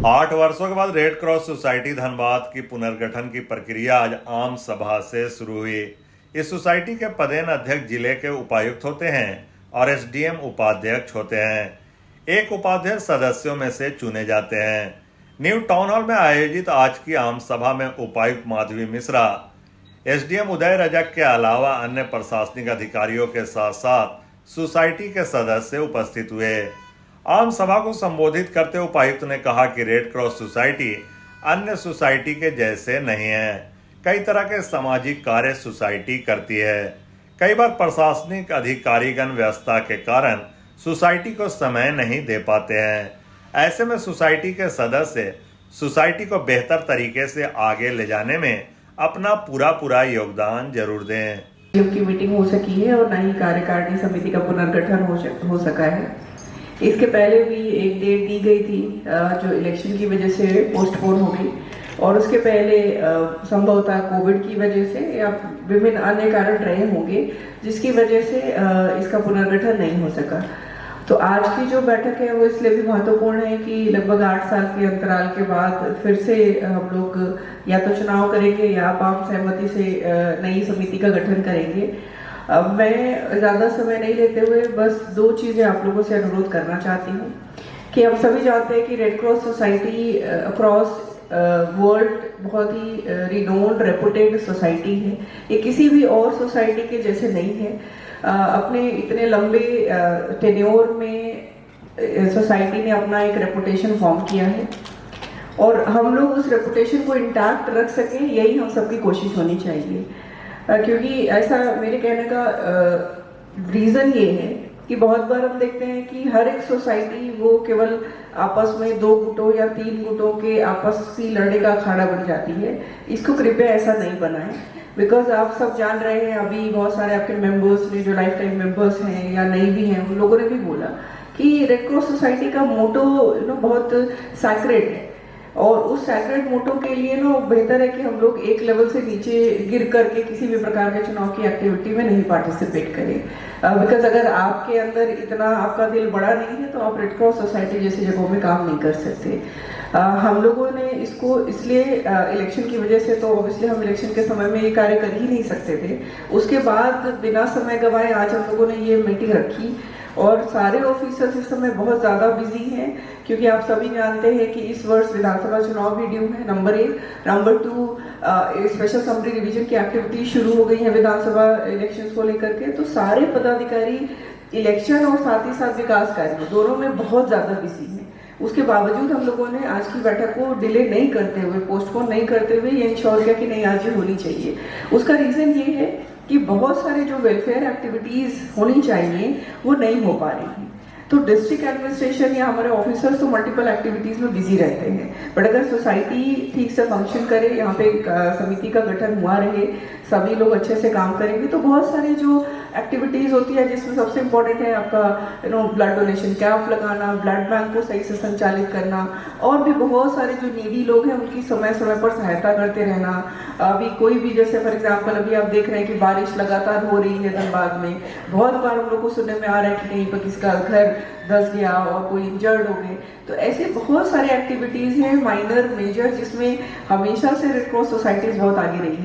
8 वर्षों के बाद रेड क्रॉस सोसाइटी धनबाद की पुनर्गठन की प्रक्रिया आज आम सभा से शुरू हुई। इस सोसाइटी के पदेन अध्यक्ष जिले के उपायुक्त होते हैं और एसडीएम उपाध्यक्ष होते हैं। एक उपाध्यक्ष सदस्यों में से चुने जाते हैं। न्यू टाउन हॉल में आयोजित आज की आम सभा में उपायुक्त माधवी मिश्रा, एसडीएम उदय रजक के अलावा अन्य प्रशासनिक अधिकारियों के साथ साथ सोसाइटी के सदस्य उपस्थित हुए। आम सभा को संबोधित करते उपायुक्त ने कहा कि रेड क्रॉस सोसाइटी अन्य सोसाइटी के जैसे नहीं है। कई तरह के सामाजिक कार्य सोसाइटी करती है। कई बार प्रशासनिक अधिकारीगण व्यस्तता के कारण सोसाइटी को समय नहीं दे पाते हैं। ऐसे में सोसाइटी के सदस्य सोसाइटी को बेहतर तरीके से आगे ले जाने में अपना पूरा योगदान जरूर दें। की मीटिंग हो सकी है और न ही कार्यकारिणी समिति का पुनर्गठन हो सका है। इसके पहले भी एक डेट दी गई थी जो इलेक्शन की वजह से पोस्टपोन हो गई, और उसके पहले संभवतः कोविड की वजह से या विभिन्न अन्य कारण रहे होंगे जिसकी वजह से इसका पुनर्गठन नहीं हो सका। तो आज की जो बैठक है वो इसलिए भी महत्वपूर्ण है कि लगभग 8 साल के अंतराल के बाद फिर से हम लोग या तो चुनाव करेंगे या आम सहमति से नई समिति का गठन करेंगे। अब मैं ज़्यादा समय नहीं लेते हुए बस 2 चीज़ें आप लोगों से अनुरोध करना चाहती हूँ कि हम सभी जानते हैं कि red cross society across world बहुत ही रिनोन्ड रेपुटेड सोसाइटी है। ये किसी भी और सोसाइटी के जैसे नहीं है। अपने इतने लंबे टेन्योर में सोसाइटी ने अपना एक रेपुटेशन फॉर्म किया है और हम लोग उस रेपुटेशन को इंटैक्ट रख सकें, यही हम सबकी कोशिश होनी चाहिए। क्योंकि ऐसा मेरे कहने का रीज़न ये है कि बहुत बार हम देखते हैं कि हर एक सोसाइटी वो केवल आपस में 2 गुटों या 3 गुटों के आपसी लड़ने का अखाड़ा बन जाती है। इसको कृपया ऐसा नहीं बनाएं, बिकॉज आप सब जान रहे हैं, अभी बहुत सारे आपके मेंबर्स ने जो लाइफ टाइम मेंबर्स हैं या नई भी हैं, उन लोगों ने भी बोला कि रेड क्रॉस सोसाइटी का मोटो बहुत सैक्रेड है, और उस सैक्रेड मोटो के लिए बेहतर है कि हम लोग एक लेवल से नीचे गिर करके किसी भी प्रकार के चुनाव की एक्टिविटी में नहीं पार्टिसिपेट करें। बिकॉज अगर आपके अंदर इतना आपका दिल बड़ा नहीं है तो आप रेड क्रॉस सोसाइटी जैसी जगहों में काम नहीं कर सकते। हम लोगों ने इसको इसलिए इलेक्शन की वजह से, तो ऑब्वियसली हम इलेक्शन के समय में ये कार्य कर ही नहीं सकते थे। उसके बाद बिना समय गंवाए आज हम लोगों ने ये मीटिंग रखी और सारे ऑफिसर्स इस समय बहुत ज़्यादा बिजी हैं, क्योंकि आप सभी जानते हैं कि इस वर्ष विधानसभा चुनाव भी ड्यू है, number 1। Number 2, special summary revision की एक्टिविटी शुरू हो गई है विधानसभा इलेक्शंस को लेकर के। तो सारे पदाधिकारी इलेक्शन और साथ ही साथ विकास कार्य दोनों में बहुत ज़्यादा बिजी हैं। उसके बावजूद हम लोगों ने आज की बैठक को डिले नहीं करते हुए, पोस्टपोन नहीं करते हुए ये इंश्योर किया कि नहीं आज ये होनी चाहिए। उसका रीज़न ये है कि बहुत सारे जो वेलफेयर एक्टिविटीज़ होनी चाहिए वो नहीं हो पा रही हैं। तो डिस्ट्रिक्ट एडमिनिस्ट्रेशन या हमारे ऑफिसर्स तो मल्टीपल एक्टिविटीज़ में बिजी रहते हैं, बट अगर सोसाइटी ठीक से फंक्शन करे, यहाँ पे एक समिति का गठन हुआ रहे, सभी लोग अच्छे से काम करेंगे, तो बहुत सारी जो एक्टिविटीज़ होती है जिसमें सबसे इम्पोर्टेंट है आपका ब्लड डोनेशन कैंप लगाना, ब्लड बैंक को सही से संचालित करना, और भी बहुत सारे जो नीडी लोग हैं उनकी समय समय पर सहायता करते रहना। अभी कोई भी जैसे फॉर एग्जाम्पल अभी आप देख रहे हैं कि बारिश लगातार हो रही है धनबाद में, बहुत बार हम लोग को सुनने में आ रहा है कि कहीं पर किसी का घर धंस गया और कोई इंजर्ड हो गए। तो ऐसे बहुत सारे एक्टिविटीज़ हैं, माइनर मेजर, जिसमें हमेशा से रेड क्रॉस सोसाइटीज़ बहुत आगे रही है।